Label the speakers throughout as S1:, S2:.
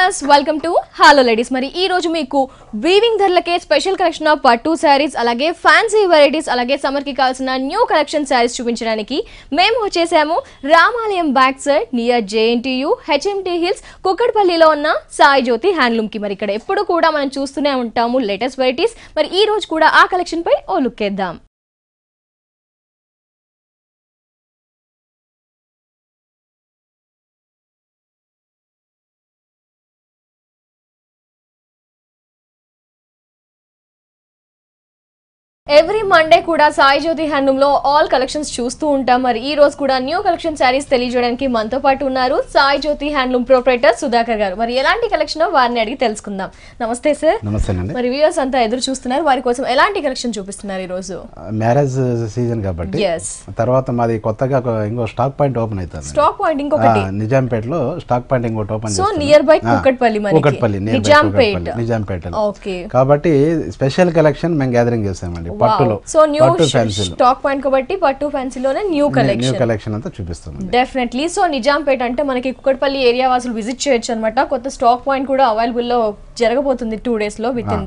S1: Viewers welcome to hello ladies. మరి ఈ రోజు మీకు వీవింగ్ ధరలకే special collection of pattu saris, అలాగే ఫ్యాన్సీ వెరైటీస్, అలాగే సమ్మర్ కి కావాల్సిన న్యూ కలెక్షన్ శారీస్ చూపించడానికి మేము వచ్చేసాము రామాలయం back side near JNTU HMT hills కుక్కడపల్లిలో ఉన్న సాయి జ్యోతి హ్యాండ్లూమ్ కి. మరి ఇక్కడ ఎప్పుడు కూడా మనం చూస్తూనే ఉంటాము లేటెస్ట్ వెరైటీస్. మరి ఈ రోజు కూడా ఆ కలెక్షన్ పై ఓ లుక్ వేద్దాం. ఎవ్రీ మండే కూడా సాయి జ్యోతి హ్యాండ్లూమ్ లో ఆల్ కలెక్షన్స్ చూస్తూ ఉంటాం. మరి ఈ రోజు కూడా న్యూ కలెక్షన్ శారీస్ తెలియజేయడానికి మనతో పాటు ఉన్నారు సాయి జ్యోతి హ్యాండ్లూమ్ ప్రొపరేటర్ సుధాకర్ గారు. మరి ఎలాంటి కలెక్షన్ వారిని అడిగి తెలుసుకుందాం. నమస్తే సార్.
S2: నమస్తే అండి.
S1: మరి వ్యూవర్స్ అంతా ఎదురు చూస్తున్నారు, వారి కోసం ఎలాంటి కలెక్షన్ చూపిస్తున్నారు ఈ రోజు?
S2: మ్యారేజ్ సీజన్ కాబట్టి తర్వాత మాది కొత్తగా ఇంకో స్టాక్ పాయింట్ ఓపెన్ అవుతుంది.
S1: స్టాక్ పాయింట్ ఇంకొకటి
S2: నిజాంపేటలో స్టాక్ పాయింట్ ఇంకోటి open
S1: so near by Kukkadapalli
S2: Nizampet. కాబట్టి స్పెషల్ కలెక్షన్ మేము గ్యాదరింగ్ చేస్తామండి పట్టులో.
S1: సో న్యూ స్టాక్ పాయింట్ కాబట్టి పట్టు ఫ్యాన్సీలోనే న్యూ
S2: కలెక్షన్ అంతా చూపిస్తాం
S1: డెఫినెట్లీ. సో నిజాంపేట అంటే మనకి కుక్కడపల్లి ఏరియా వాసులు విజిట్ చేయొచ్చు అనమాట. కొత్త స్టాక్ పాయింట్ కూడా అవైలబుల్ లో జరగబోతుంది 2 days లో, విత్ ఇన్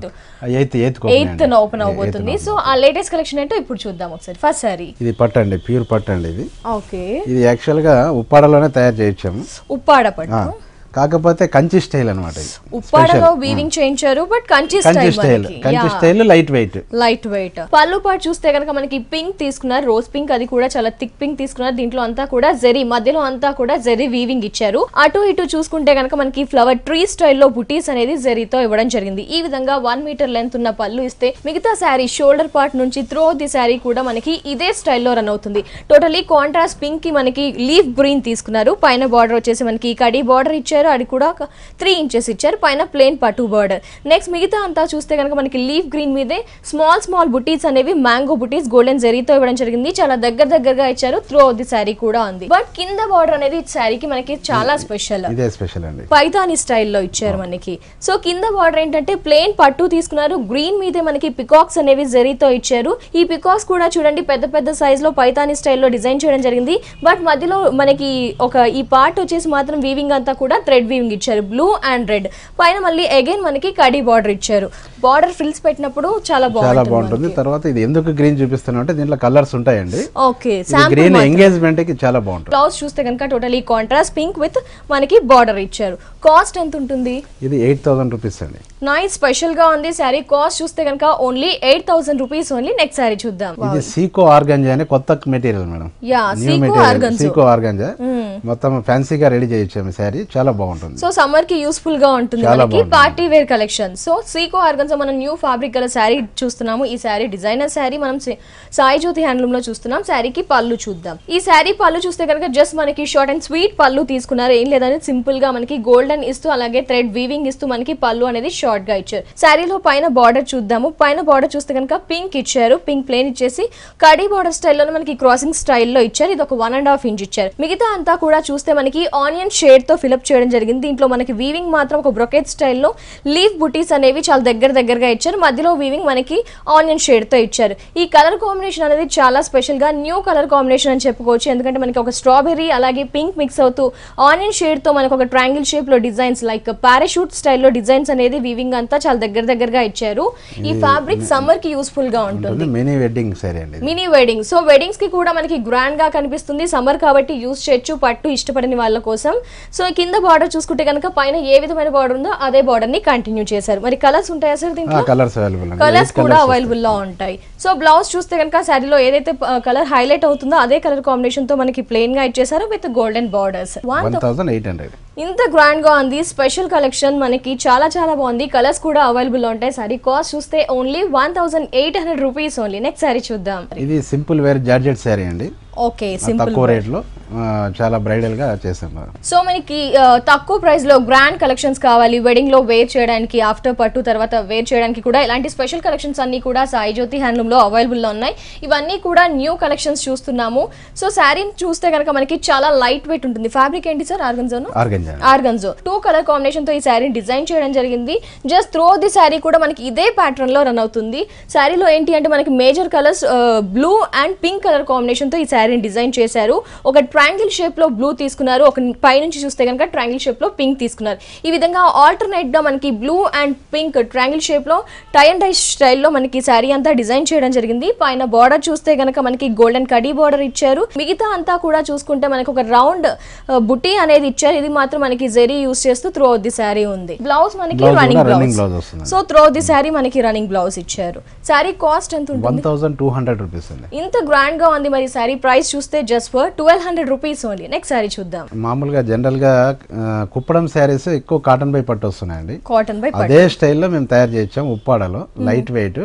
S1: 8th ఓపెన్ అవబోతుంది. సో ఆ లేటెస్ట్ కలెక్షన్ ఏంటో ఇప్పుడు చూద్దాం ఒకసారి. ఫస్ట్ సారీ
S2: ఇది పట్టు అండి, ప్యూర్ పట్టు అండి ఇది.
S1: ఓకే,
S2: ఇది యాక్చువల్ గా ఉప్పాడలోనే తయారు చేయించాము.
S1: ఉప్పాడ పట్టు
S2: కాకపోతే కంచి స్టైల్ అన్నమాట.
S1: ఉప్పాడలో వీవింగ్ చేయించారు, but Kanchi
S2: style light weight.
S1: పళ్ళు పాటు చూస్తే కనుక మనకి పింక్ తీసుకున్నారు, రోజ్ పింక్, అది కూడా చాలా థిక్ పింక్ తీసుకున్నారు. దీంట్లో అంతా కూడా జెరీ, మధ్యలో అంతా కూడా జెరీ వీవింగ్ ఇచ్చారు. అటు ఇటు చూసుకుంటే కనుక మనకి ఫ్లవర్ ట్రీ స్టైల్లో బుటీస్ అనేది జెరీతో ఇవ్వడం జరిగింది. ఈ విధంగా 1 meter లెంత్ ఉన్న పళ్ళు ఇస్తే మిగతా శారీ షోల్డర్ పార్ట్ నుంచి త్రూ ది శారీ కూడా మనకి ఇదే స్టైల్లో రన్ అవుతుంది. టోటలీ కాంట్రాస్ట్ పింక్ కి మనకి లీఫ్ గ్రీన్ తీసుకున్నారు. పైన బార్డర్ వచ్చేసి మనకి కడీ బార్డర్ ఇచ్చారు, అది కూడా 3 inches ఇచ్చారు. పైన ప్లేన్ పట్టు బార్డర్. నెక్స్ట్ మిగతా అంతా చూస్తే కనుక మనకి లీఫ్ గ్రీన్ మీదే స్మాల్ బుటీస్ అనేవి మ్యాంగో బుటీస్ గోల్డెన్ జెరీతో ఇవ్వడం జరిగింది. చాలా దగ్గరగా ఇచ్చారు. త్రూ అవుట్ ది శారీ కూడా ఉంది. బట్ కింద బార్డర్ అనేది శారీకి మనకి చాలా స్పెషల్
S2: అండి,
S1: పైతాని స్టైల్లో ఇచ్చారు మనకి. సో కింద బార్డర్ ఏంటంటే ప్లేన్ పట్టు తీసుకున్నారు. గ్రీన్ మీదే మనకి పికాక్స్ అనేవి జెరీతో ఇచ్చారు. ఈ పికాక్స్ కూడా చూడండి పెద్ద సైజ్ లో పైతాని స్టైల్లో డిజైన్ చేయడం జరిగింది. బట్ మధ్యలో మనకి ఈ పార్ట్ వచ్చేసి మాత్రం వీవింగ్ అంతా కూడా థ్రెడ్ వీవింగ్ ఇచ్చారు, బ్లూ అండ్ రెడ్. పైన మళ్ళీ అగైన్ మనకి కడీ బార్డర్ ఇచ్చారు. బార్డర్ ఫ్రిల్స్ పెట్టినప్పుడు చాలా బాగుంటుంది.
S2: తర్వాత ఇది ఎందుకు గ్రీన్ చూపిస్తున్నా అంటే దీంట్లో కలర్స్ ఉంటాయండి.
S1: ఓకే,
S2: గ్రీన్ ఎంగేజ్మెంట్ కి చాలా బాగుంటుంది.
S1: బ్లౌజ్ చూస్తే కనుక టోటలీ కాంట్రాస్ట్ పింక్ విత్ మనకి బార్డర్ ఇచ్చారు. కాస్ట్ ఎంత ఉంటుంది?
S2: ఇది 8,000 రూపీస్ అండి.
S1: నైస్, స్పెషల్ గా ఉంది శారీ. కాస్ట్ చూస్తే కనుక only 8,000 rupees only. Next sari చూద్దాం.
S2: ఇది సీకో ఆర్గంజా అనే కొత్త మెటీరియల్ మేడం. సీకో ఆర్గంజా మొత్తం ఫ్యాన్సీగా రెడీ చేయించాము శారీ, చాలా బాగుంటుంది.
S1: సో సమ్మర్ కి యూస్ఫుల్ గా ఉంటుంది మనకి party wear collection. So sico organza మనం న్యూ ఫ్యాబ్రిక్ గల శారీ చూస్తున్నాము. ఈ శారీ డిజైనర్ శారీ మనం సాయి జ్యోతి హ్యాండ్లూమ్ లో చూస్తున్నాం. శారీకి పళ్ళు చూద్దాం. ఈ శారీ పళ్ళు చూస్తే కనుక జస్ట్ మనకి షార్ట్ అండ్ స్వీట్ పళ్ళు తీసుకున్నారు. ఏం లేదని సింపుల్ గా మనకి గోల్డెన్ ఇస్తూ అలాగే థ్రెడ్ వీవింగ్ ఇస్తూ మనకి పళ్ళు అనేది షార్ట్ గా ఇచ్చారు. శారీలో పైన బార్డర్ చూద్దాము. పైన బార్డర్ చూస్తే కనుక పింక్ ఇచ్చారు. పింక్ ప్లేన్ ఇచ్చేసి కడీ బార్డర్ స్టైల్లోనే మనకి క్రాసింగ్ స్టైల్లో ఇచ్చారు. ఇది ఒక 1.5 inch ఇచ్చారు. మిగతా అంతా కూడా చూస్తే మనకి ఆనియన్ షేడ్ తో ఫిలప్ చేయడం జరిగింది. దీంట్లో మనకి వీవింగ్ మాత్రం ఒక బ్రొకెట్ స్టైల్లో లీఫ్ బుటీస్ అనేవి చాలా దగ్గరగా ఇచ్చారు. మధ్యలో వీవింగ్ మనకి ఆనియన్ షేడ్ తో ఇచ్చారు. ఈ కలర్ కాంబినేషన్ అనేది చాలా స్పెషల్ గా న్యూ కలర్ కాంబినేషన్ అని చెప్పుకోవచ్చు. ఎందుకంటే మనకి ఒక స్ట్రాబెర్రీ అలాగే పింక్ మిక్స్ అవుతూ ఆనియన్ షేడ్ తో మనకి ఒక ట్రయాంగిల్ షేప్ లో డిజైన్స్ లైక్ పారాషూట్ స్టైల్లో డిజైన్స్ అనేది వీవింగ్ అంతా చాలా దగ్గరగా ఇచ్చారు. ఈ ఫ్యాబ్రిక్ సమ్మర్ కి యూస్ఫుల్ గా ఉంటుంది.
S2: మినీ వెడ్డింగ్ సారీ అండి,
S1: మినీ వెడ్డింగ్. సో వెడ్డింగ్స్ కి కూడా మనకి గ్రాండ్ గా కనిపిస్తుంది. సమ్మర్ కాబట్టి యూస్ చేయొచ్చు పట్టు ఇష్టపడని వాళ్ళ కోసం. సో కింద బార్డర్ చూసుకుంటే కనుక పైన ఏ విధమైన బార్డర్ ఉందో అదే బార్డర్ ని కంటిన్యూ చేశారు. మరి కలర్స్ ఉంటాయా సార్ దీంట్లో? కలర్స్ కూడా అవైలబుల్ లో ఉంటాయి. సో బ్లౌజ్ చూస్తే కనుక శారీలో ఏదైతే కలర్ హైలైట్ అవుతుందో అదే కలర్ కాంబినేషన్ తో మనకి ప్లెయిన్ గా ఇచ్చేసారు విత్ గోల్డెన్ బార్డర్స్.
S2: 1800
S1: ఇంత గ్రాండ్ గా ఉంది. స్పెషల్ కలెక్షన్ మనకి చాలా బాగుంది. కలర్స్ కూడా అవైలబుల్ ఉంటాయి. సారీ కాస్ట్ చూస్తే only 1800 rupees only. Next sari చూద్దాం.
S2: ఇది సింపుల్ వేర్ జార్జెట్ సారీ అండి.
S1: ఓకే, సింపుల్
S2: తక్కువ రేట్ లో చాలా బ్రైడల్ గా చేసాం.
S1: సో మనకి తక్కువ ప్రైస్ లో గ్రాండ్ కలెక్షన్స్ కావాలి, వెడ్డింగ్ లో వేర్ చేయడానికి, ఆఫ్టర్ పట్టు తర్వాత వేర్ చేయడానికి కూడా ఇలాంటి స్పెషల్ కలెక్షన్స్ అన్ని కూడా సాయి జ్యోతి హ్యాండ్లూమ్ లో అవైలబుల్ లో ఉన్నాయి. ఇవన్నీ కూడా న్యూ కలెక్షన్స్ చూస్తున్నాము. సో శారీ చూస్తే కనుక మనకి చాలా లైట్ వెయిట్ ఉంటుంది. ఫ్యాబ్రిక్ ఏంటి సార్? ఆర్గంజో 2 కలర్ కాంబినేషన్ తో ఈ శారీని డిజైన్ చేయడం జరిగింది. జస్ట్ త్రూ ది శారీ కూడా మనకి ఇదే ప్యాటర్న్ లో రన్ అవుతుంది. శారీలో ఏంటి అంటే మనకి major colours blue and pink colour combination తో ఈ శారీని డిజైన్ చేశారు. ఒక ట్రయాంగిల్ షేప్ లో బ్లూ తీసుకున్నారు, ఒక పై నుంచి చూస్తే కనుక ట్రయాంగిల్ షేప్ లో పింక్ తీసుకున్నారు. ఈ విధంగా ఆల్టర్నేట్ గా మనకి blue and pink triangle shape లో టై అండ్ డై స్టైల్లో మనకి శారీ అంతా డిజైన్ చేయడం జరిగింది. పైన బార్డర్ చూస్తే కనుక మనకి గోల్డెన్ కడీ బార్డర్ ఇచ్చారు. మిగతా అంతా కూడా చూసుకుంటే మనకి ఒక రౌండ్ బుటీ అనేది ఇచ్చారు. ఇది మాత్రం మనకి జెరీ యూస్ చేస్తూ త్రూ అవుట్ ది శారీ ఉంది. బ్లౌజ్ మనకి running blouse, so through out the sari మనకి రన్నింగ్ బ్లౌజ్ ఇచ్చారు. శారీ కాస్ట్ ఎంత ఉంటుంది?
S2: 1200 రూపీస్ అండి.
S1: ఇంత గ్రాండ్ గా ఉంది. మరి శారీ ప్రైస్ చూస్తే just for 1200 rupees only. Next sari చూద్దాం.
S2: మామూలుగా జనరల్ గా కుప్పడం శారీస్ ఎక్కువ కాటన్ బై పట్టు వస్తున్నాయండి.
S1: కాటన్ బై పట్టు
S2: అదే స్టైల్లో మేము తయారు చేయించాం. ఉప్పాడలో లైట్ వెయిట్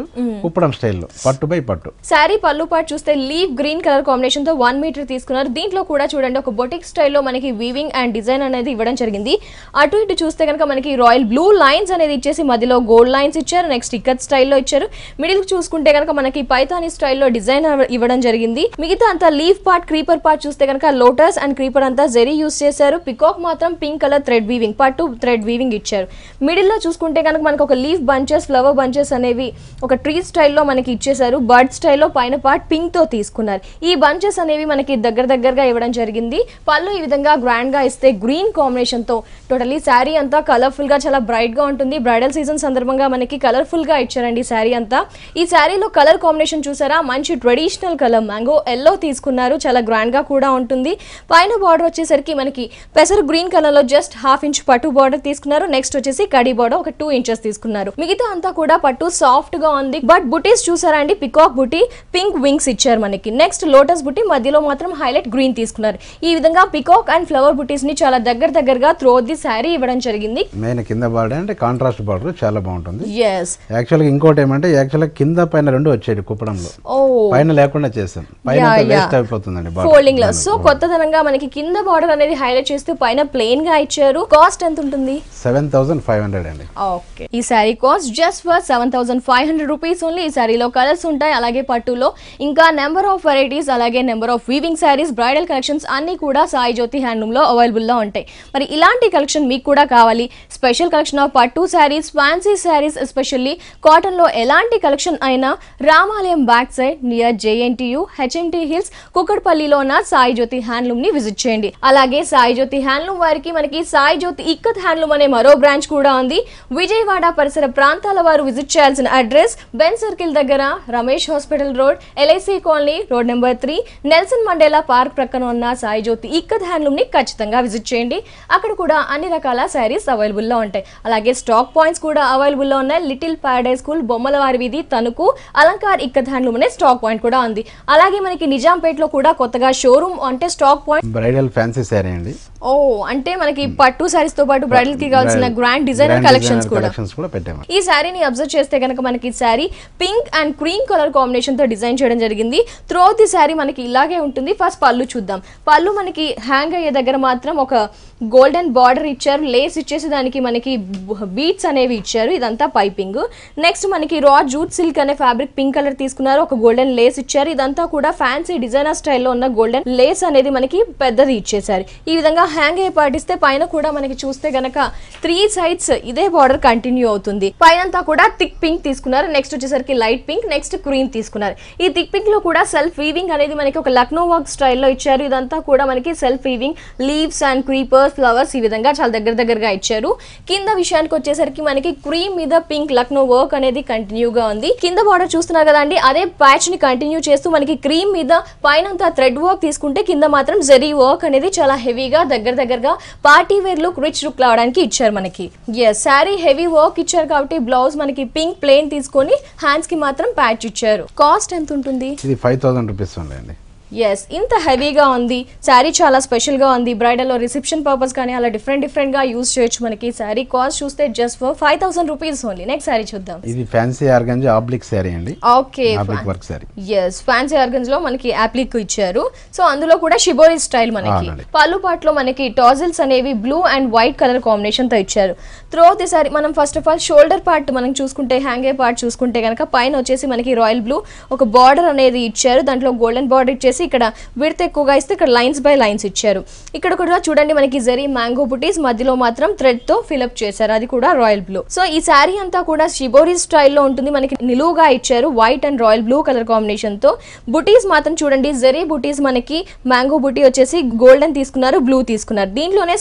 S2: కుప్పడం స్టైల్లో పట్టు బై పట్టు.
S1: శారీ పళ్ళు పాటు చూస్తే లీవ్ గ్రీన్ కలర్ కాంబినేషన్ తో 1 మీటర్ తీసుకున్నారు. దీంట్లో కూడా చూడండి ఒక బొటిక్ స్టైల్లో మనకి వీవింగ్ అండ్ డిజైన్ అనేది ఇవ్వడం జరిగింది. అటు ఇటు చూస్తే కనుక మనకి రాయల్ బ్లూ లైన్స్ అనేది ఇచ్చేసి మధ్యలో గోల్డ్ లైన్స్ ఇచ్చారు. నెక్స్ట్ ఇక్కత్ స్టైల్లో ఇచ్చారు. మిడిల్ చూసుకుంటే కనుక మనకి పైతానీ స్టైల్లో డిజైన్ ఇవ్వడం జరిగింది. మిగతా అంతా లీఫ్ పార్ట్ క్రీపర్ పార్ట్ చూస్తే కనుక లోటస్ అండ్ క్రీపర్ అంతా జెరీ యూస్ చేశారు. పికాక్ మాత్రం పింక్ కలర్ థ్రెడ్ వీవింగ్ పట్టు థ్రెడ్ వీవింగ్ ఇచ్చారు. మిడిల్ లో చూసుకుంటే కనుక మనకి ఒక లీఫ్ బంచెస్ ఫ్లవర్ బంచెస్ అనేవి ఒక ట్రీ స్టైల్లో మనకి ఇచ్చేసారు. బర్డ్ స్టైల్లో పైన పార్ట్ పింక్ తో తీసుకున్నారు. ఈ బంచెస్ అనేవి మనకి దగ్గరగా ఇవ్వడం జరిగింది. పళ్ళు ఈ విధంగా గ్రాండ్ గా ఇస్తే గ్రీన్ కాంబినేషన్ తో టోటలీ శారీ అంతా కలర్ఫుల్ గా చాలా బ్రైట్ గా ఉంటుంది. బ్రైడల్ సీజన్ సందర్భంగా మనకి కలర్ఫుల్ గా ఇచ్చారండి శారీ అంతా. ఈ శారీలో కలర్ కాంబినేషన్ చూసారా, మంచి ట్రెడిషనల్ కలర్ మ్యాంగో ఎల్లో తీసుకున్నారు. చాలా గ్రాండ్ గా కూడా ఉంటుంది. పైన బార్డర్ వచ్చేసరికి మనకి పెసరు గ్రీన్ కలర్ లో జస్ట్ 1/2 ఇంచ్ పట్టు బార్డర్ తీసుకున్నారు. నెక్స్ట్ వచ్చేసి కడీ బార్డర్ ఒక 2 ఇంచెస్ తీసుకున్నారు. మిగతా అంతా కూడా పట్టు సాఫ్ట్ గా ఉంది. బట్ బుటీస్ చూసారా అండి, పికాక్ బుటీ పింక్ వింగ్స్ ఇచ్చారు మనకి. నెక్స్ట్ లోటస్ బుటీ మధ్యలో మాత్రం హైలైట్ గ్రీన్ తీసుకున్నారు. ఈ విధంగా పికాక్ అండ్ ఫ్లవర్ బుటీస్ ని చాలా దగ్గరగా త్రూ ది శారీ ఇవ్వడం జరిగింది.
S2: మెయిన్ కింద బార్డర్ అంటే కాంట్రాస్ట్ బార్డర్ చాలా బాగుంటుంది.
S1: yes
S2: యాక్చువల్గా ఇంకోటి ఏమంటే యాక్చువల్గా కింద పైన రెండు వచ్చేది కుప్పడంలో, పైన లేకుండా చేసాం. పైన వేస్ట్ అయిపోతుందండి
S1: ఫోల్డింగ్ లో. సో కొత్తదనంగా మనకి కింద బార్డర్ అనేది హైలైట్ చేస్తూ పైన ప్లెయిన్ గా ఇచ్చారు. కాస్ట్ ఎంత ఉంటుంది?
S2: 7500 అండి.
S1: ఓకే, ఈ sari cost just for 7500 rupees only. ఈ శారీలో కలర్స్ ఉంటాయి, అలాగే పట్టులో ఇంకా నెంబర్ ఆఫ్ వెరైటీస్, అలాగే number of weaving saris, bridal collections అన్ని కూడా సాయి జ్యోతి హ్యాండ్లూమ్ లో అవైలబుల్ లో ఉంటాయి. మరి ఇలాంటి కలెక్షన్ మీకు కూడా కావాలి, special collection of pattu saris, fancy saris, especially cotton లో ఎలాంటి కలెక్షన్ అయినా రామాలయం back side near JNTU HMT hills కుక్కడపల్లిలో ఉన్న సాయి జ్యోతి హ్యాండ్లూమ్ ని విజిట్ చేయండి. అలాగే సాయి జ్యోతి హ్యాండ్లూమ్ వారికి మనకి సాయి జ్యోతి ఇక్కత్ హ్యాండ్లూమ్ అనే మరో బ్రాంచ్ కూడా ఉంది. విజయవాడ పరిసర ప్రాంతాల వారు విజిట్ చేయాల్సిన అడ్రస్ బెన్ సర్కిల్ దగ్గర, Ramesh hospital road, LIC colony, road number 3, Nelson Mandela park ప్రక్కన ఉన్న సాయి జ్యోతి ఇక్కత్ హ్యాండ్లూమ్ ని ఖచ్చితంగా విజిట్ చేయండి. అక్కడ కూడా అన్ని రకాల శారీస్ అవైలబుల్ లో ఉంటాయి. అలాగే స్టాక్ పాయింట్స్ కూడా అవైలబుల్ లో ఉన్నాయి. లిటిల్ ప్యారడైజ్ స్కూల్, బొమ్మలవారి వీధి, తణుకు, అలంకార్ ఇక్కత్ హ్యాండ్లూమ్ అనే స్టాక్ పాయింట్ కూడా ఉంది. అలాగే మనకి నిజాంపేట్ లో కూడా కొత్తగా షోరూమ్ అంటే stock point
S2: bridal fancy sari అండి.
S1: ఓ అంటే మనకి పట్టు సారీస్ తో పాటు బ్రైడల్ కి కావాల్సిన గ్రాండ్ డిజైనర్ కలెక్షన్స్ కూడా
S2: పెట్టాము.
S1: ఈ శారీని అబ్జర్వ్ చేస్తే కనుక మనకి sari pink and cream colour combination తో డిజైన్ చేయడం జరిగింది. త్రూ అవుట్ ది శారీ మనకి ఇలాగే ఉంటుంది. ఫస్ట్ పళ్ళు చూద్దాం. పళ్ళు మనకి హ్యాంగ్ అయ్యే దగ్గర మాత్రం ఒక గోల్డెన్ బార్డర్ ఇచ్చారు. లేస్ ఇచ్చేసి దానికి మనకి బీట్స్ అనేవి ఇచ్చారు. ఇదంతా పైపింగ్. నెక్స్ట్ మనకి రా జూట్ సిల్క్ అనే ఫ్యాబ్రిక్ పింక్ కలర్ తీసుకున్నారు. ఒక గోల్డెన్ లేస్ ఇచ్చారు. ఇదంతా కూడా ఫ్యాన్సీ డిజైనర్ స్టైల్లో ఉన్న గోల్డెన్ లేస్ అనేది మనకి పెద్దది ఇచ్చేసారు. ఈ విధంగా హ్యాంగ్ అయ్యి పాటిస్తే పైన కూడా మనకి చూస్తే గనక 3 సైడ్స్ ఇదే బార్డర్ కంటిన్యూ అవుతుంది. పైనంతా కూడా థిక్ పింక్ తీసుకున్నారు. నెక్స్ట్ వచ్చేసరికి లైట్ పింక్, నెక్స్ట్ క్రీమ్ తీసుకున్నారు. ఈ థిక్ పింక్ లో కూడా సెల్ఫ్ వీవింగ్ అనేది మనకి ఒక లక్నో వర్క్ స్టైల్లో ఇచ్చారు. ఇదంతా కూడా మనకి self weaving, leaves and creepers, flowers ఈ విధంగా చాలా దగ్గరగా ఇచ్చారు. కింద విషయానికి వచ్చేసరికి మనకి క్రీమ్ మీద పింక్ లక్నో వర్క్ అనేది కంటిన్యూగా ఉంది. కింద బార్డర్ చూస్తున్నారు కదా అండి, అదే ప్యాచ్ ని కంటిన్యూ చేస్తూ మనకి క్రీమ్ మీద పైన థ్రెడ్ వర్క్ తీసుకుంటే కింద మాత్రం జెరీ వర్క్ అనేది చాలా హెవీగా దగ్గరగా party wear look, rich look రావడానికి ఇచ్చారు మనకి. ఎస్, శారీ హెవీ వర్క్ ఇచ్చారు కాబట్టి బ్లౌజ్ మనకి పింక్ ప్లెయిన్ తీసుకొని హ్యాండ్స్ కి మాత్రం ప్యాచ్ ఇచ్చారు. కాస్ట్ ఎంత ఉంటుంది?
S2: ఇది 5000 రూపీస్ ఉందండి.
S1: ఎస్, ఇంత హెవీగా ఉంది శారీ, చాలా స్పెషల్ గా ఉంది. బ్రైడల్ రిసెప్షన్ పర్పస్ కానీ అలా డిఫరెంట్ గా యూజ్ చేయొచ్చు. మనకి శారీ కాస్ట్ చూస్తే just for 5000 rupees only. Next sari చూద్దాం.
S2: ఇది ఫ్యాన్సీ ఆర్గంజా ఆబ్లిక్ శారీ అండి.
S1: Okay,
S2: applique work sari.
S1: Yes, fancy organza లో మనకి ఆప్లిక్ ఇచ్చారు. సో అందులో కూడా షిబోరి స్టైల్ మనకి. పళ్ళు పాటలో మనకి టాజిల్స్ అనేవి blue and white colour combination తో ఇచ్చారు. త్రూ ది శారీ మనం first of all shoulder part మనం చూసుకుంటే, హ్యాంగే పార్ట్ చూసుకుంటే కనుక పైన వచ్చేసి మనకి రాయల్ బ్లూ ఒక బార్డర్ అనేది ఇచ్చారు. దాంట్లో గోల్డెన్ బార్డర్ ఇచ్చేసి ఇచ్చేసి ఇక్కడ విడ్త్ ఎక్కువగా ఇస్తే ఇక్కడ లైన్స్ బై లైన్స్ ఇచ్చారు. ఇక్కడ కూడా చూడండి మనకి జరీ మ్యాంగో బుటీస్, మధ్యలో మాత్రం థ్రెడ్ తో ఫిల్అప్ చేశారు, అది కూడా రాయల్ బ్లూ. సో ఈ శారీ అంతా కూడా షిబోరి స్టైల్లో ఉంటుంది. మనకి నిలువుగా ఇచ్చారు white and royal blue colour combination తో. బుటీస్ మాత్రం చూడండి జరీ బుటీస్, మనకి మ్యాంగో బుటీ వచ్చేసి గోల్డెన్ తీసుకున్నారు, బ్లూ తీసుకున్నారు. దీంట్లోనే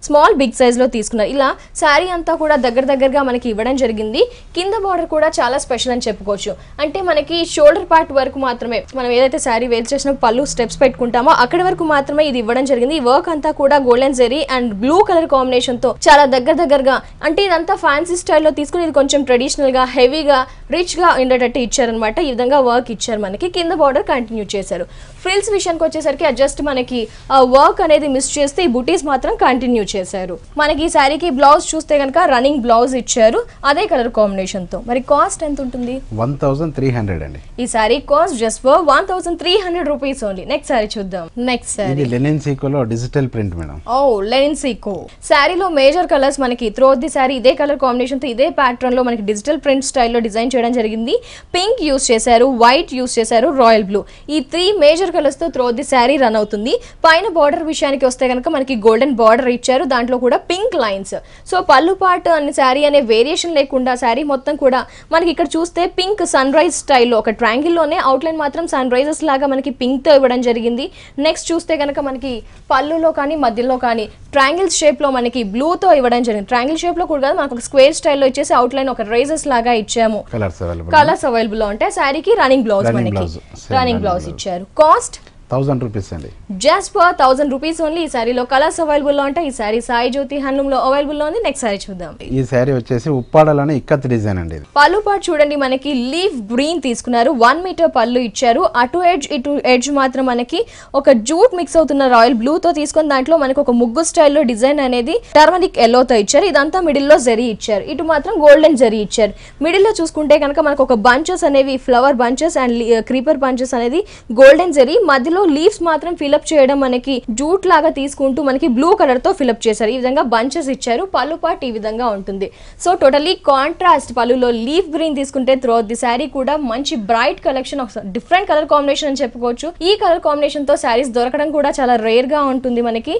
S1: స్మాల్ బిగ్ సైజ్ లో తీసుకున్నారు. ఇలా శారీ అంతా కూడా దగ్గరగా మనకి ఇవ్వడం జరిగింది. కింద బార్డర్ కూడా చాలా స్పెషల్ అని చెప్పుకోవచ్చు. అంటే మనకి షోల్డర్ పార్ట్ వరకు మాత్రమే, మనం ఏదైతే శారీ వేర్ చేసిన పళ్ళు స్టెప్స్ పెట్టుకుంటామో అక్కడి వరకు మాత్రమే ఇది ఇవ్వడం జరిగింది. ఈ వర్క్ అంతా కూడా golden zari and blue colour combination తో చాలా దగ్గరగా, అంటే ఇదంతా ఫ్యాన్సీ స్టైల్లో తీసుకుని ఇది కొంచెం ట్రెడిషనల్ గా, హెవీగా, రిచ్ గా ఉండేటట్టు ఇచ్చారనమాట. ఈ విధంగా వర్క్ ఇచ్చారు. మనకి కింద బార్డర్ కంటిన్యూ చేశారు. ఫ్రిల్స్ విషయానికి వచ్చేసరికి జస్ట్ మనకి వర్క్ అనేది మిస్ చేస్తే ఈ బుటీస్ మాత్రం కంటిన్యూ చేశారు. మనకి ఈ శారీకి బ్లౌజ్ చూస్తే కనుక రన్నింగ్ బ్లౌజ్ ఇచ్చారు అదే కలర్ కాంబినేషన్ తో. మరి కాస్ట్ ఎంత ఉంటుంది?
S2: 1300 అండి.
S1: ఈ sari cost just for 1300 rupees only. Next sari చూద్దాం. నెక్స్ట్ శారీ
S2: లెనిన్ సీకోలో డిజిటల్ ప్రింట్ మేడం.
S1: ఓ లెనిన్ సీకో శారీలో మేజర్ కలర్స్ మనకి త్రోట్ ది శారీ ఇదే కలర్ కాంబినేషన్ తో ఇదే ప్యాటర్న్ లో మనకి డిజిటల్ ప్రింట్ స్టైల్లో డిజైన్ చేయడం జరిగింది. పింక్ యూస్ చేశారు, వైట్ యూస్ చేశారు, రాయల్ బ్లూ. ఈ 3 మేజర్ కలర్స్ తో త్రోట్ ది శారీ రన్ అవుతుంది. పైన బార్డర్ విషయానికి వస్తే కనుక మనకి గోల్డెన్ బార్డర్ ఇచ్చారు, దాంట్లో కూడా పింక్ లైన్స్. సో పళ్ళు పార్ట్ అనే శారీ అనే వేరియేషన్ లేకుండా శారీ మొత్తం కూడా మనకి ఇక్కడ చూస్తే పింక్ సన్ రైజ్ స్టైల్లో ఒక ట్రయాంగిల్ లోనే అవుట్లైన్ మాత్రం సన్ రైజెస్ లాగా మనకి పింక్ తో ఇవ్వడం జరిగింది. నెక్స్ట్ చూస్తే కనుక మనకి పళ్ళులో కానీ మధ్యలో కానీ ట్రయాంగిల్ షేప్ లో మనకి బ్లూ తో ఇవ్వడం జరిగింది. ట్రయాంగిల్ షేప్ లో కూడా మనకు ఒక స్క్వేర్ స్టైల్లో ఇచ్చేసి అవుట్లైన్ ఒక రైజెస్ లాగా ఇచ్చాము. కలర్స్ అవైలబుల్ లో ఉంటాయి. శారీకి రన్నింగ్ బ్లౌజ్ ఇచ్చారు. కాస్ట్
S2: 1000 రూపీస్ అండి.
S1: Just for 1000 rupees only. ఈ శారీలో కలర్స్ అవైలబుల్ లో ఉంటాయి. ఈ శారీ సాయి జ్యోతి హ్యాండ్లూమ్ లో అవైలబుల్ లో ఉంది. నెక్స్ట్ శారీ చూద్దాం.
S2: ఈ శారీ వచ్చేసి ఉప్పాడలోనే ఇక్కత్ డిజైన్ అండి.
S1: పళ్ళు పార్ట్ చూడండి మనకి లీఫ్ గ్రీన్ తీసుకున్నారు, 1 మీటర్ పళ్ళు ఇచ్చారు. అటు ఎడ్జ్ ఇటు ఎడ్జ్ మాత్రం మనకి ఒక జూట్ మిక్స్ అవుతున్న రాయల్ బ్లూ తో తీసుకొని దాంట్లో మనకి ఒక ముగ్గు స్టైల్లో డిజైన్ అనేది టర్మరిక్ ఎల్లో తో ఇచ్చారు. ఇదంతా మిడిల్ లో జరీ ఇచ్చారు, ఇటు మాత్రం గోల్డెన్ జరీ ఇచ్చారు. మిడిల్ లో చూసుకుంటే కనుక మనకు ఒక బంచెస్ అనేవి flower bunches and creeper bunches అనేది గోల్డెన్ జరీ, మధ్యలో లీవ్స్ మాత్రం ఫిల్అప్ చేయడం మనకి జూట్ లాగా తీసుకుంటూ మనకి బ్లూ కలర్ తో ఫిల్అప్ చేశారు. ఈ విధంగా బంచెస్ ఇచ్చారు. పళ్ళు పార్ట్ ఈ విధంగా ఉంటుంది. So totally contrast. పళ్ళులో లీఫ్ గ్రీన్ తీసుకుంటే త్రోట్ ది శారీ కూడా మంచి bright collection, different colour combination అని చెప్పుకోవచ్చు. ఈ కలర్ కాంబినేషన్ తో శారీస్ దొరకడం కూడా చాలా రేర్ గా ఉంటుంది. మనకి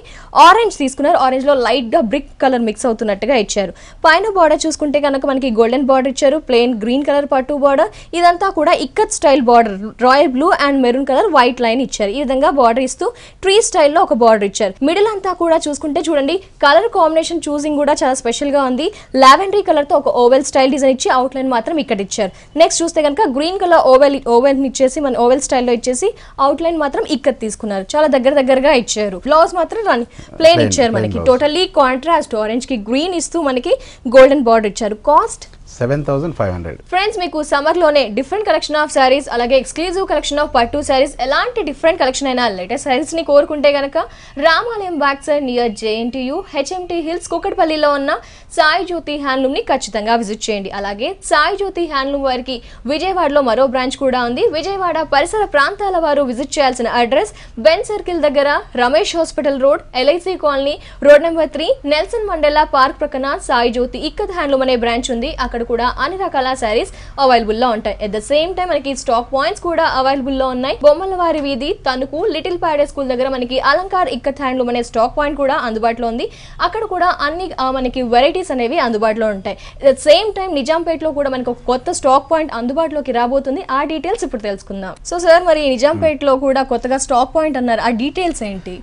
S1: ఆరెంజ్ తీసుకున్నారు, ఆరెంజ్ లో లైట్ గా బ్రిక్ కలర్ మిక్స్ అవుతున్నట్టుగా ఇచ్చారు. పైన బార్డర్ చూసుకుంటే కనుక మనకి గోల్డెన్ బార్డర్ ఇచ్చారు, ప్లెయిన్ గ్రీన్ కలర్ పట్టు బార్డర్. ఇదంతా కూడా ikat style border, royal blue and maroon colour white line ఇచ్చారు. ఈ విధంగా బార్డర్ ఇస్తూ ట్రీ స్టైల్లో ఒక బార్డర్ ఇచ్చారు. మిడిల్ అంతా కూడా చూసుకుంటే చూడండి కలర్ కాంబినేషన్ చూసింగ్ కూడా చాలా స్పెషల్ గా ఉంది. లావెండరీ కలర్ తో ఒక ఓవెల్ స్టైల్ డిజైన్ ఇచ్చి అవుట్ లైన్ మాత్రం ఇక్కడ ఇచ్చారు. నెక్స్ట్ చూస్తే కనుక గ్రీన్ కలర్ ఓవెల్ ఇచ్చేసి మన ఓవెల్ స్టైల్లో ఇచ్చేసి అవుట్ లైన్ మాత్రం ఇక్కడ తీసుకున్నారు. చాలా దగ్గరగా ఇచ్చారు. బ్లౌజ్ మాత్రం ప్లెయిన్ ఇచ్చారు. మనకి టోటల్లీ కాంట్రాస్ట్ ఆరెంజ్ కి గ్రీన్ ఇస్తూ మనకి గోల్డెన్ బార్డర్ ఇచ్చారు. కాస్ట్
S2: 7500.
S1: ఫ్రెండ్స్ మీకు సమ్మర్ లోనే డిఫరెంట్ కలెక్షన్ ఆఫ్ సారీస్, అలాగే exclusive collection of pattu saris, ఎలాంటి డిఫరెంట్ కలెక్షన్ అయినా లేటెస్ట్ సారీస్ ని కోరుకుంటే గనక రామాలయం back side near JNTU HMT hills కుకట్పల్లిలో ఉన్న సాయి జ్యోతి హ్యాండ్లూమ్ ని ఖచ్చితంగా విజిట్ చేయండి. అలాగే సాయి జ్యోతి హ్యాండ్లూమ్ వారికి విజయవాడలో మరో బ్రాంచ్ కూడా ఉంది. విజయవాడ పరిసర ప్రాంతాల వారు విజిట్ చేయాల్సిన అడ్రస్ బెన్ సర్కిల్ దగ్గర Ramesh hospital road, LIC colony, road number 3, Nelson Mandela park ప్రక్కన సాయి జ్యోతి ఇక్కత్ హ్యాండ్లూమ్ అనే బ్రాంచ్ ఉంది. అక్కడ కూడా అన్ని రకాల సారీస్ అవైలబుల్ లో ఉంటాయి. ఎట్ ద సేమ్ టైం మనకి స్టాక్ పాయింట్స్ కూడా అవైలబుల్ లో ఉన్నాయి. బొమ్మలవారి వీధి, తణుకు, లిటిల్ ప్యాడే స్కూల్ దగ్గర మనకి అలంకార్ ఇక్కత్ హ్యాండ్లూమ్ అనే స్టాక్ పాయింట్ కూడా అందుబాటులో ఉంది. అక్కడ కూడా అన్ని మనకి వెరైటీస్ అనేవి అందుబాటులో ఉంటాయి. ఎట్ ద సేమ్ టైం నిజాంపేటలో కూడా మనకి ఒక కొత్త స్టాక్ పాయింట్ అందుబాటులోకి రాబోతుంది. ఆ డీటెయిల్స్ ఇప్పుడు తెలుసుకుందాం. సో సార్ మరి నిజాంపేటలో కూడా కొత్తగా స్టాక్ పాయింట్ అన్నారు, ఆ డీటెయిల్స్ ఏంటి?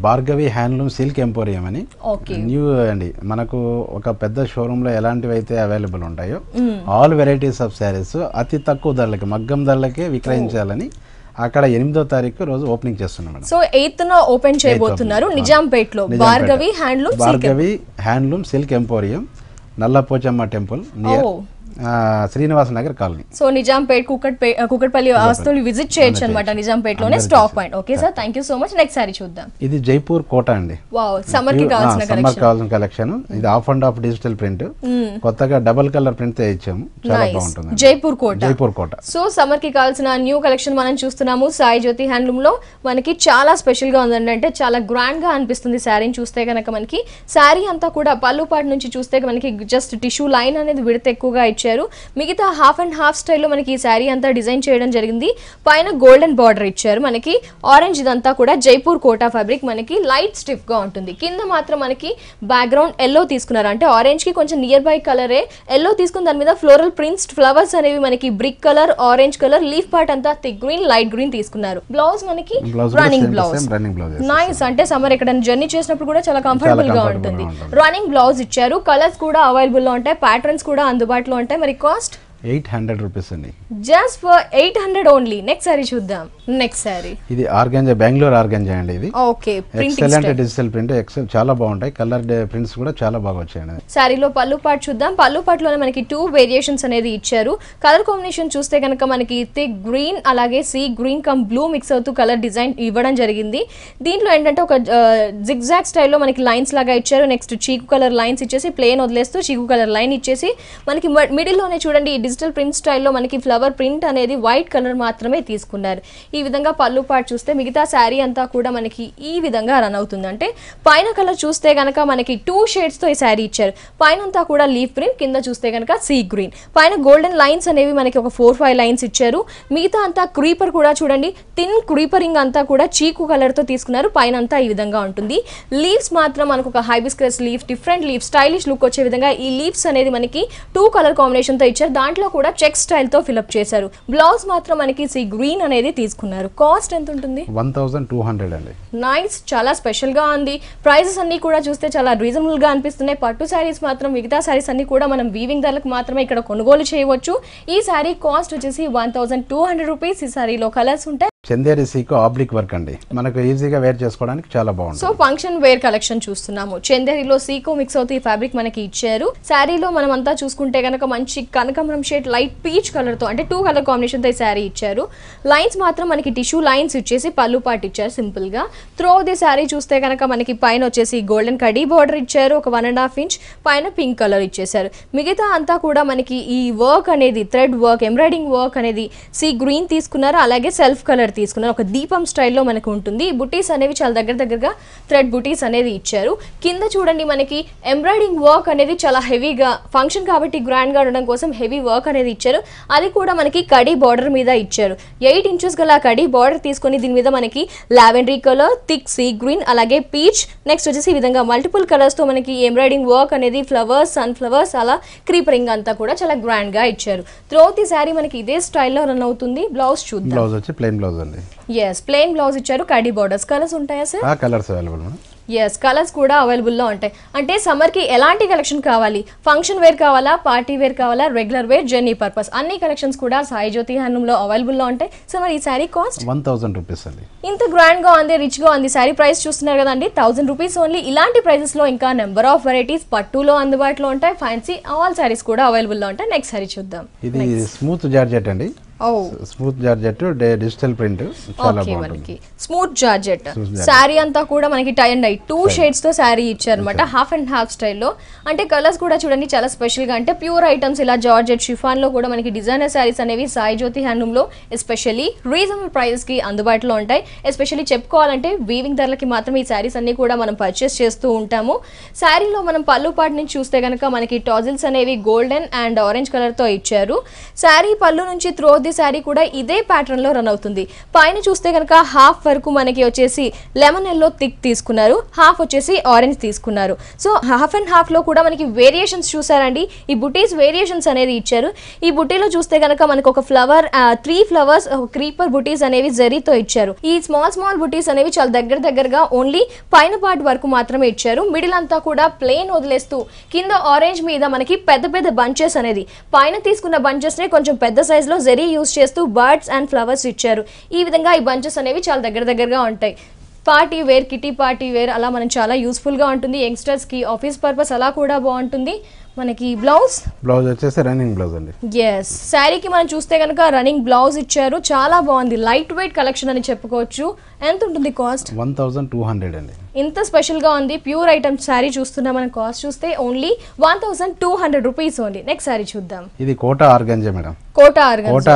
S2: భార్గవి హ్యాండ్లూమ్ సిల్క్ ఎంపోరియం అని న్యూ అండి. మనకు ఒక పెద్ద షోరూమ్ లో ఎలాంటివి అయితే అవైలబుల్ ఉంటాయో ఆల్ వెరైటీస్ ఆఫ్ శారీస్ అతి తక్కువ ధరలకి, మగ్గం ధరలకే విక్రయించాలని అక్కడ 8వ తారీఖు రోజు ఓపెనింగ్ చేస్తున్నాం.
S1: సో 8న ఓపెన్ చేయబోతున్నారు నిజాంపేటలో Bhargavi
S2: handloom silk emporium, Nallapochamma temple near Srinivasa Nagar colony.
S1: So Nizampet Kukatpally వస్తువులు విజిట్ చేయొచ్చు అనమాట నిజాంపేటలోనే stock point. Okay sir, thank you so much. Next sari చూద్దాం.
S2: ఇది జైపూర్ కోట అండి.
S1: వావ్, సమ్మర్ కి కావాల్సిన
S2: కలెక్షన్. ఇది of and of digital print, కొత్తగా డబుల్ కలర్ ప్రింట్ ఇచ్చాము. చాలా బాగుంటుంది.
S1: జైపూర్ కోట. సో సమ్మర్ కి కావాల్సిన న్యూ కలెక్షన్ మనం చూస్తున్నాము సాయి జ్యోతి హ్యాండ్లూమ్ లో. మనకి చాలా స్పెషల్ గా ఉందండి, అంటే చాలా గ్రాండ్ గా అనిపిస్తుంది శారీని చూస్తే కనుక. మనకి శారీ అంతా కూడా పళ్ళు పాటు నుంచి చూస్తే మనకి జస్ట్ టిష్యూ లైన్ అనేది విడత ఎక్కువగా ఇచ్చారు. ఇచ్చారు. మిగతా హాఫ్ అండ్ హాఫ్ స్టైల్లో మనకి ఈ శారీ అంతా డిజైన్ చేయడం జరిగింది. పైన గోల్డెన్ బార్డర్ ఇచ్చారు. మనకి ఆరెంజ్ ఇదంతా కూడా జైపూర్ కోటా ఫ్యాబ్రిక్, మనకి లైట్ స్టిఫ్ గా ఉంటుంది. కింద మాత్రం మనకి బ్యాక్గ్రౌండ్ ఎల్లో తీసుకున్నారు, అంటే ఆరెంజ్ కి కొంచెం నియర్ బై కలరే ఎల్లో తీసుకుని దాని మీద ఫ్లోరల్ ప్రింట్స్ ఫ్లవర్స్ అనేవి మనకి brick colour, orange colour, leaf part అంతా థిక్ గ్రీన్, లైట్ గ్రీన్ తీసుకున్నారు. బ్లౌజ్ మనకి రన్నింగ్ బ్లౌజ్, నైస్. అంటే సమ్మర్ ఎక్కడ జర్నీ చేసినప్పుడు కూడా చాలా కంఫర్టబుల్ గా ఉంటుంది. రన్నింగ్ బ్లౌజ్ ఇచ్చారు. కలర్స్ కూడా అవైలబుల్ లో ఉంటాయి, ప్యాటర్న్స్ కూడా అందుబాటులో ఉంటాయి. మరి కాస్ట్
S2: 800 రూపీస్ అండి,
S1: just for 800 only. Next sari చూద్దాం. నెక్స్ట్ సారీ
S2: ఇది ఆర్గాంజా, బెంగళూరు ఆర్గాంజా అండి. ఇది
S1: ఓకే,
S2: ఎక్సలెంట్ డిజిటల్ ప్రింట్, చాలా బాగుంటాయి. కలర్ ప్రింట్స్ కూడా చాలా బాగా వచ్చాయండి.
S1: సారీలో పళ్ళు పార్ట్ చూద్దాం. పళ్ళు పార్ట్లోనే మనకి 2 వేరియేషన్స్ అనేది ఇచ్చారు. కలర్ కాంబినేషన్ చూస్తే కనుక మనకి థిక్ గ్రీన్ అలాగే sea green come blue mix అవుతూ కలర్ డిజైన్ ఇవ్వడం జరిగింది. దీంట్లో ఏంటంటే ఒక జిగ్జాగ్ స్టైల్లో మనకి లైన్స్ లాగా ఇచ్చారు. నెక్స్ట్ చీకు కలర్ లైన్స్ ఇచ్చేసి ప్లేన్ వదిలేస్తూ చీకు కలర్ లైన్ ఇచ్చేసి మనకి మిడిల్ లోనే చూడండి డిజిటల్ ప్రింట్ స్టైల్లో మనకి ఫ్లవర్ ప్రింట్ అనేది వైట్ కలర్ మాత్రమే తీసుకున్నారు. ఈ విధంగా పళ్ళు పార్ట్ చూస్తే మిగతా శారీ అంతా కూడా మనకి ఈ విధంగా రన్ అవుతుంది. అంటే పైన కలర్ చూస్తే కనుక మనకి 2 షేడ్స్ తో ఈ శారీ ఇచ్చారు. పైన అంతా కూడా లీఫ్ ప్రింట్, కింద చూస్తే కనుక సీ గ్రీన్, పైన గోల్డెన్ లైన్స్ అనేవి మనకి ఒక 4-5 లైన్స్ ఇచ్చారు. మిగతా అంతా క్రీపర్ కూడా చూడండి థిన్ క్రీపరింగ్ అంతా కూడా చీకు కలర్ తో తీసుకున్నారు. పైన అంతా ఈ విధంగా ఉంటుంది. లీవ్స్ మాత్రం మనకు ఒక hibiscus leaf, different leaf, stylish look వచ్చే విధంగా ఈ లీవ్స్ అనేది మనకి 2 కలర్ కాంబినేషన్ తో ఇచ్చారు. దాంట్లో కూడా చెక్ స్టైల్ తో ఫిల్అప్ చేశారు. బ్లౌజ్ మాత్రం మనకి సీ గ్రీన్ అనేది తీసుకున్నారు. కాస్ట్ ఎంత ఉంటుంది?
S2: 1200 అండి.
S1: నైస్, చాలా స్పెషల్ గా ఉంది. ప్రైసెస్ అన్ని కూడా చూస్తే చాలా రీజనబుల్ గా అనిపిస్తున్నాయి. పట్టు శారీస్ మాత్రం మిగతా శారీస్ అన్ని కూడా మనం వీవింగ్ ధరలకు మాత్రమే ఇక్కడ కొనుగోలు చేయవచ్చు. ఈ శారీ కాస్ట్ వచ్చేసి 1200 రూపీస్. ఈ శారీలో కలర్స్ ఉంటాయి.
S2: చందేరి సీకో ఆబ్లిక్ వర్క్ అండి, మనకు ఈజీగా వేర్ చేసుకోవడానికి చాలా బాగుంటుంది.
S1: సో ఫంక్షన్ వేర్ కలెక్షన్ చూస్తున్నాము. చందేరిలో సీకో మిక్స్ అవుతూ ఈ ఫ్యాబ్రిక్ మనకి ఇచ్చారు. శారీలో మనం అంతా చూసుకుంటే కనుక మంచి కనకాంబరం షేడ్ లైట్ పీచ్ కలర్ తో, అంటే 2 కలర్ కాంబినేషన్ తో ఈ శారీ ఇచ్చారు. లైన్స్ మాత్రం మనకి టిష్యూ లైన్స్ ఇచ్చేసి పళ్ళు పార్ట్ ఇచ్చారు సింపుల్ గా. త్రూ ది శారీ చూస్తే కనుక మనకి పైన వచ్చేసి గోల్డెన్ కడీ బార్డర్ ఇచ్చారు, ఒక 1.5 ఇంచ్, పైన పింక్ కలర్ ఇచ్చేసారు. మిగతా అంతా కూడా మనకి ఈ వర్క్ అనేది థ్రెడ్ వర్క్, ఎంబ్రాయిడింగ్ వర్క్ అనేది సీ గ్రీన్ తీసుకున్నారు. అలాగే సెల్ఫ్ కలర్ తీసుకున్నారు. ఒక దీపం స్టైల్లో మనకు ఉంటుంది. బుటీస్ అనేవి చాలా దగ్గరగా థ్రెడ్ బుటీస్ అనేది ఇచ్చారు. కింద చూడండి మనకి ఎంబ్రాయిడింగ్ వర్క్ అనేది చాలా హెవీగా, ఫంక్షన్ కాబట్టి గ్రాండ్ గా ఉండడం కోసం హెవీ వర్క్ అనేది ఇచ్చారు. అది కూడా మనకి కడీ బార్డర్ మీద ఇచ్చారు. 8 ఇంచెస్ గల కడీ బార్డర్ తీసుకొని దీని మీద మనకి లావెండరీ కలర్, థిక్ సీ గ్రీన్, అలాగే పీచ్, నెక్స్ట్ వచ్చేసి ఈ విధంగా మల్టిపుల్ కలర్స్ తో మనకి ఎంబ్రాయిడింగ్ వర్క్ అనేది ఫ్లవర్స్, సన్ ఫ్లవర్స్, అలా క్రీపరింగ్ అంతా కూడా చాలా గ్రాండ్ గా ఇచ్చారు. త్రోత్ ఈ శారీ మనకి ఇదే స్టైల్లో రన్ అవుతుంది. బ్లౌజ్ చూద్దాం.
S2: బ్లౌజ్ వచ్చి ప్లెయిన్ బ్లౌజ్ అండి.
S1: yes ప్లెయిన్ బ్లౌజ్ ఇచ్చారు. కడీ బోర్డర్స్. కలర్స్ ఉంటాయా sir?
S2: Colours available.
S1: Yes, colours కూడా అవైలబుల్లో ఉంటాయి. అంటే సమ్మర్కి ఎలాంటి కలెక్షన్ కావాలి, ఫంక్షన్ వేర్ కావాలా, పార్టీ వేర్ కావాలా, రెగ్యులర్ వేర్, జర్నీ పర్పస్, అన్ని కలెక్షన్స్ కూడా సాయి జ్యోతి హ్యాండ్లూమ్లో అవైలబుల్లో ఉంటాయి. సో మరి ఈ శారీ కాస్ట్
S2: 1000 రూపీస్ అండి.
S1: ఇంత గ్రాండ్గా ఉంది, రిచ్గా ఉంది. శారీ ప్రైస్ చూస్తున్నారు కదండి, 1000 రూపీస్ ఓన్లీ. ఇలాంటి ప్రైసెస్లో ఇంకా నెంబర్ ఆఫ్ వెరైటీస్ పట్టులో అందుబాటులో ఉంటాయి. ఫ్యాన్సీ ఆల్ శారీస్ కూడా అవైలబుల్లో ఉంటాయి. నెక్స్ట్ శారీ చూద్దాం.
S2: ఇది స్మూత్ జార్జెట్ అండి. స్మూత్ జార్జెట్ డిజిటల్ ప్రింట్, చాలా బాగుంటుంది.
S1: స్మూత్ జార్జెట్ శారీ అంతా కూడా మనకి టై అండ్ డై 2 షేడ్స్ తో శారీ ఇచ్చారన్నమాట, హాఫ్ అండ్ హాఫ్ స్టైల్లో. అంటే కలర్స్ కూడా చూడండి చాలా స్పెషల్ గా, అంటే ప్యూర్ ఐటమ్స్ ఇలా జార్జెట్ షిఫాన్ లో కూడా మనకి డిజైనర్ శారీస్ అనేవి సాయి జ్యోతి హ్యాండ్లూమ్ లో ఎస్పెషల్లీ రీజనబుల్ ప్రైసెస్ కి అందుబాటులో ఉంటాయి. ఎస్పెషల్లీ చెప్పుకోవాలంటే వీవింగ్ ధరలకి మాత్రం ఈ శారీస్ అన్ని కూడా మనం పర్చేస్ చేస్తూ ఉంటాము. శారీలో మనం పళ్ళు పాటు నుంచి చూస్తే కనుక మనకి టాజిల్స్ అనేవి గోల్డెన్ అండ్ ఆరెంజ్ కలర్ తో ఇచ్చారు. శారీ పళ్ళు నుంచి త్రో ది శారీ కూడా ఇదే ప్యాటర్న్ లో రన్ అవుతుంది. పైన చూస్తే కనుక హాఫ్ వరకు మనకి వచ్చేసి లెమన్ ఎల్లో థిక్ తీసుకున్నారు, హాఫ్ వచ్చేసి ఆరెంజ్ తీసుకున్నారు. సో హాఫ్ అండ్ హాఫ్ లో కూడా మనకి వేరియేషన్స్ చూసారండి. ఈ బుటీస్ వేరియేషన్స్ అనేది ఇచ్చారు. ఈ బుటీలో చూస్తే కనుక మనకు ఒక ఫ్లవర్, 3 ఫ్లవర్స్, క్రీపర్ బుటీస్ అనేవి జరీతో ఇచ్చారు. ఈ స్మాల్ బుటీస్ అనేవి చాలా దగ్గరగా ఓన్లీ పైన పార్ట్ వరకు మాత్రమే ఇచ్చారు. మిడిల్ అంతా కూడా ప్లెయిన్ వదిలేస్తూ కింద ఆరెంజ్ మీద మనకి పెద్ద బంచెస్ అనేది, పైన తీసుకున్న బంచెస్ నే కొంచెం పెద్ద సైజ్ లో జరీ యూస్ చేస్తూ బర్డ్స్ అండ్ ఫ్లవర్స్ ఇచ్చారు. ఈ విధంగా ఈ బంచెస్ అనేవి చాలా దగ్గరగా ఉంటాయి. Party wear, kitty party wear అలా మనం చాలా యూస్ఫుల్ గా ఉంటుంది. యంగ్స్టర్స్ కి ఆఫీస్ పర్పస్ అలా కూడా బాగుంటుంది. మనకి బ్లౌజ్
S2: వచ్చేసి రన్నింగ్ బ్లౌజ్ అండి.
S1: ఎస్, శారీకి మనం చూస్తే కనుక రన్నింగ్ బ్లౌజ్ ఇచ్చారు. చాలా బాగుంది, లైట్ వెయిట్ కలెక్షన్ అని చెప్పుకోవచ్చు. ఎంత ఉంటుంది కాస్ట్?
S2: 1200 అండి.
S1: ఇంత స్పెషల్ గా ఉంది ప్యూర్ ఐటమ్ సారీ చూస్తున్నాం. మన కాస్ట్ చూస్తే only 1200 rupees only. Next sari చూద్దాం.
S2: ఇది కోటా ఆర్గంజా మేడం.
S1: కోటా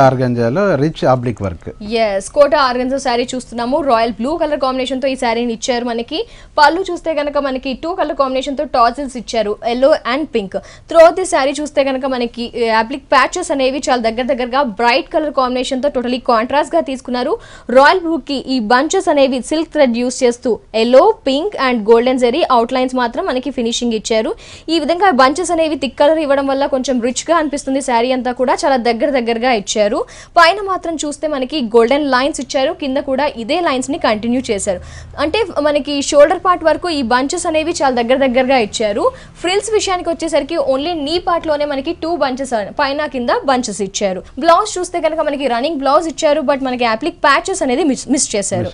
S2: ఆర్గంజాలో rich applique work.
S1: yes Kota organza sari చూస్తున్నాము. రాయల్ బ్లూ కలర్ కాంబినేషన్ తో ఈ సారీని ఇచ్చారు. మనకి పళ్ళు చూస్తే కనుక మనకి 2 కలర్ కాంబినేషన్ తో టాజిల్స్ ఇచ్చారు, ఎల్లో అండ్ పింక్. త్రోట్ ఈ సారీ చూస్తే కనుక మనకి ఆబ్లిక్ ప్యాచెస్ అనేవి చాలా దగ్గరగా బ్రైట్ కలర్ కాంబినేషన్ తో టోటలీ కాంట్రాస్ట్ గా తీసుకున్నారు. రాయల్ బ్లూ కి ఈ బంచెస్ అనేవి సిల్క్ థ్రెడ్ యూస్ చేస్తూ yellow, pink and golden zari outlines మాత్రం మనకి ఫినిషింగ్ ఇచ్చారు. ఈ విధంగా బంచెస్ అనేవి థిక్ కలర్ ఇవ్వడం వల్ల కొంచెం రిచ్ గా అనిపిస్తుంది. సారీ అంతా కూడా చాలా దగ్గరగా ఇచ్చారు. పైన మాత్రం చూస్తే మనకి గోల్డెన్ లైన్స్ ఇచ్చారు, కింద కూడా ఇదే లైన్స్ ని కంటిన్యూ చేశారు. అంటే మనకి షోల్డర్ పార్ట్ వరకు ఈ బంచెస్ అనేవి చాలా దగ్గరగా ఇచ్చారు. ఫ్రిల్స్ విషయానికి వచ్చేసరికి ఓన్లీ నీ పార్ట్ లోనే మనకి 2 బంచెస్ పైన కింద బంచెస్ ఇచ్చారు. బ్లౌజ్ చూస్తే కనుక మనకి రన్నింగ్ బ్లౌజ్ ఇచ్చారు, బట్ మనకి అప్లిక్ ప్యాచెస్ అనేది మిస్ చేశారు.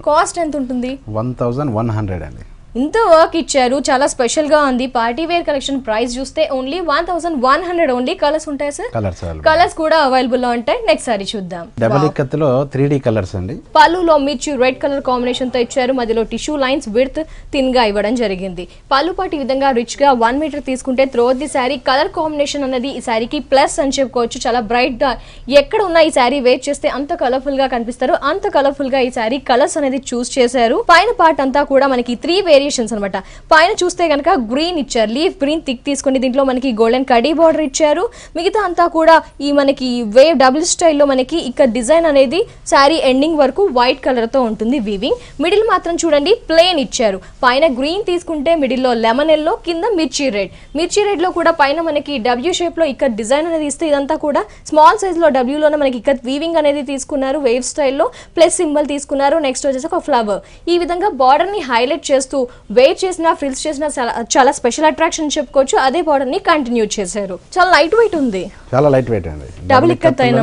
S1: కాస్ట్ ఎంత ఉంటుంది?
S2: 1100 అండి.
S1: ఇంత వర్క్ ఇచ్చారు, చాలా స్పెషల్ గా ఉంది. పార్టీ వేర్ కలెక్షన్ ప్రైస్ చూస్తే ఓన్లీ 1100 ఓన్లీ. కలర్స్ ఉంటాయి సార్? కలర్స్ కూడా అవైలబుల్ లో ఉంటాయి. నెక్స్ట్ సారీ చూద్దాం.
S2: డబుల్ ఇక్కత్తులో 3D కలర్స్ అండి.
S1: పళ్ళులో మిర్చి రెడ్ కలర్ కాంబినేషన్ తో ఇచ్చారు, మధ్యలో టిష్యూ లైన్స్ విడ్త్ థిన్ గా ఇవ్వడం జరిగింది. పళ్ళు పాటు ఈ విధంగా రిచ్ గా 1 మీటర్ తీసుకుంటే throughout the sari colour combination అనేది ఈ సారీకి ప్లస్ అని చెప్పుకోవచ్చు. చాలా బ్రైట్ గా ఎక్కడ ఉన్న ఈ సారీ వేర్ చేస్తే అంత కలర్ఫుల్ గా కనిపిస్తారు. అంత కలర్ఫుల్ గా ఈ సారీ కలర్స్ అనేది చూస్ చేశారు. పైన పార్ట్ అంతా కూడా మనకి 3 వేరియేషన్స్ అన్నమాట. పైన చూస్తే కనుక గ్రీన్ ఇచ్చారు, లీఫ్ గ్రీన్ థిక్ తీసుకుని దీంట్లో మనకి గోల్డెన్ కడీ బార్డర్ ఇచ్చారు. మిగతా అంతా కూడా ఈ మనకి వేవ్ డబుల్ స్టైల్లో మనకి ఇక్కడ డిజైన్ అనేది సారీ ఎండింగ్ వరకు వైట్ కలర్ తో ఉంటుంది వీవింగ్. మిడిల్ మాత్రం చూడండి ప్లేన్ ఇచ్చారు. పైన గ్రీన్ తీసుకుంటే మిడిల్ లో లెమన్ ఎల్లో, కింద మిర్చి రెడ్ లో కూడా పైన మనకి డబ్ల్యూ షేప్ లో ఇక్కడ డిజైన్ అనేది ఇస్తే ఇదంతా కూడా స్మాల్ సైజ్ లో డబ్ల్యూ లోనే మనకి ఇక్కడ వీవింగ్ అనేది తీసుకున్నారు. వేవ్ స్టైల్లో ప్లస్ సింబల్ తీసుకున్నారు. నెక్స్ట్ వచ్చేసి ఒక ఫ్లవర్. ఈ విధంగా బార్డర్ ని హైలైట్ చేస్తూ వేవ్ చేసిన ఫ్రిల్స్ చేసిన చాలా స్పెషల్ అట్రాక్షన్ చెప్పుకోవచ్చు. అదే బార్డర్ ని కంటిన్యూ చేశారు. చాలా లైట్ వెయిట్ ఉంది,
S2: చాలా లైట్ వెయిట్ అండి.
S1: డబుల్ ఇక్కత్ అయిన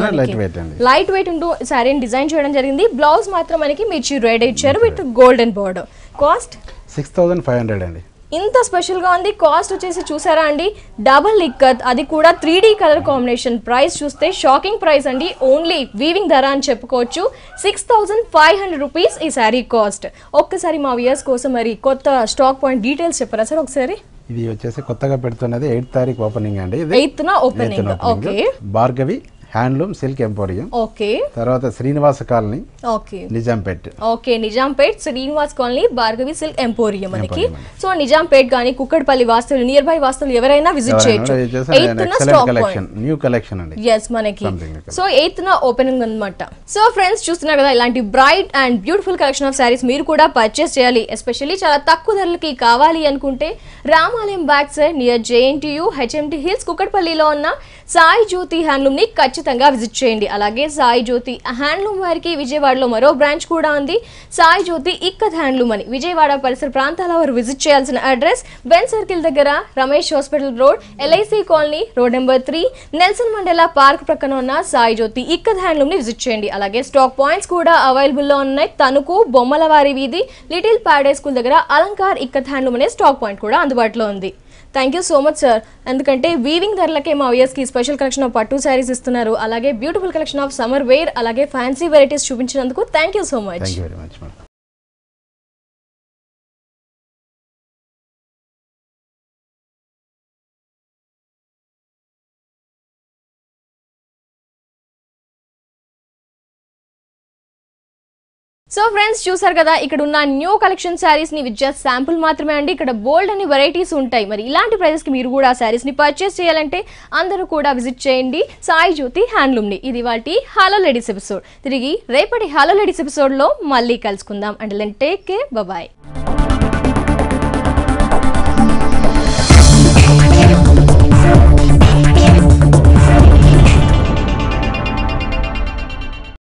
S1: లైట్ వెయిట్ ఉంటూ సారీని డిజైన్ చేయడం జరిగింది. బ్లౌజ్ మాత్రం మనకి మిర్చి రెడ్ ఇచ్చారు విత్ గోల్డెన్ బార్డర్. కాస్ట్
S2: 6500 అండి.
S1: ఇంత స్పెషల్ గా ఉంది. కాస్ట్ వచ్చేసి చూసారా అండి, డబుల్ ఇక్కత్, అది కూడా 3D కలర్ కాంబినేషన్. ప్రైస్ చూస్తే షాకింగ్ ప్రైస్ అండి. ఓన్లీ వీవింగ్ ధర అని చెప్పుకోవచ్చు. 6500 రూపీస్ ఈ సారీ కాస్ట్. ఒక్కసారి మా వ్యూయర్స్ కోసం మరి కొత్త స్టాక్ పాయింట్ డీటెయిల్స్ చెప్పరా సార్ ఒకసారి?
S2: ఇది వచ్చేసి కొత్తగా పెడుతున్నది 8th తారీఖు ఓపెనింగ్ అండి.
S1: 8th opening. Okay.
S2: Bhargavi handloom silk emporium.
S1: Okay.
S2: తర్వాత Srinivasa colony.
S1: Okay.
S2: Nizampet.
S1: Okay. Nizampet Srinivas colony Bhargavi silk emporium మనకి. సో నిజాంపేట్ గాని కుక్కడపల్లి వాస్తులు నియర్ బై వాస్తులు ఎవరైనా విజిట్ చేయొచ్చు. 8th stock collection, new collection అండి. yes మనకి. సో 8th ఓపెనింగ్ అన్నమాట. సో ఫ్రెండ్స్ చూస్తున్నారు కదా, ఇలాంటి bright and beautiful collection of saris మీరు కూడా పర్చేస్ చేయాలి, ఎస్పెషల్లీ చాలా తక్కువ ధరలకి కావాలి అనుకుంటే Ramalayam back side near JNTU HMT hills కుక్కడపల్లిలో ఉన్న సాయి జ్యోతి హ్యాండ్లూమ్ ని ఖచ్చితంగా విజిట్ చేయండి. అలాగే సాయి జ్యోతి హ్యాండ్లూమ్ వారికి విజయవాడలో మరో బ్రాంచ్ కూడా ఉంది, సాయి జ్యోతి ఇక్కత్ హ్యాండ్లూమ్ అని. విజయవాడ పరిసర ప్రాంతాల వారు విజిట్ చేయాల్సిన అడ్రస్ బెన్ సర్కిల్ దగ్గర Ramesh hospital road, LIC colony, road number 3, Nelson Mandela park ప్రక్కన ఉన్న సాయి జ్యోతి ఇక్కత్ హ్యాండ్లూమ్ ని విజిట్ చేయండి. అలాగే స్టాక్ పాయింట్స్ కూడా అవైలబుల్ లో ఉన్నాయి. తణుకు, బొమ్మలవారి వీధి, లిటిల్ ప్యారడైజ్ స్కూల్ దగ్గర అలంకార్ ఇక్కత్ హ్యాండ్లూమ్ అనే స్టాక్ పాయింట్ కూడా అందుబాటులో ఉంది. Thank you so much sir. ఎందుకంటే వీవింగ్ ధరలకే మా వ్యూయర్స్కి special collection of pattu saris ఇస్తున్నారు. అలాగే beautiful collection of summer wear, అలాగే ఫ్యాన్సీ వెరైటీస్ చూపించినందుకు thank you so much. So friends చూసారు కదా, ఇక్కడ ఉన్న న్యూ కలెక్షన్ శారీస్ ని విత్ జస్ట్ శాంపుల్ మాత్రమే అండి. ఇక్కడ బోల్డ్ అని వెరైటీస్ ఉంటాయి. మరి ఇలాంటి ప్రైజెస్ కి మీరు కూడా ఆ శారీస్ ని పర్చేస్ చేయాలంటే అందరూ కూడా విజిట్ చేయండి సాయి జ్యోతి హ్యాండ్లూమ్ ని. ఇది వాటి హలో లేడీస్ ఎపిసోడ్. తిరిగి రేపటి హలో లేడీస్ ఎపిసోడ్ లో మళ్ళీ కలుసుకుందాం. And then take care, by.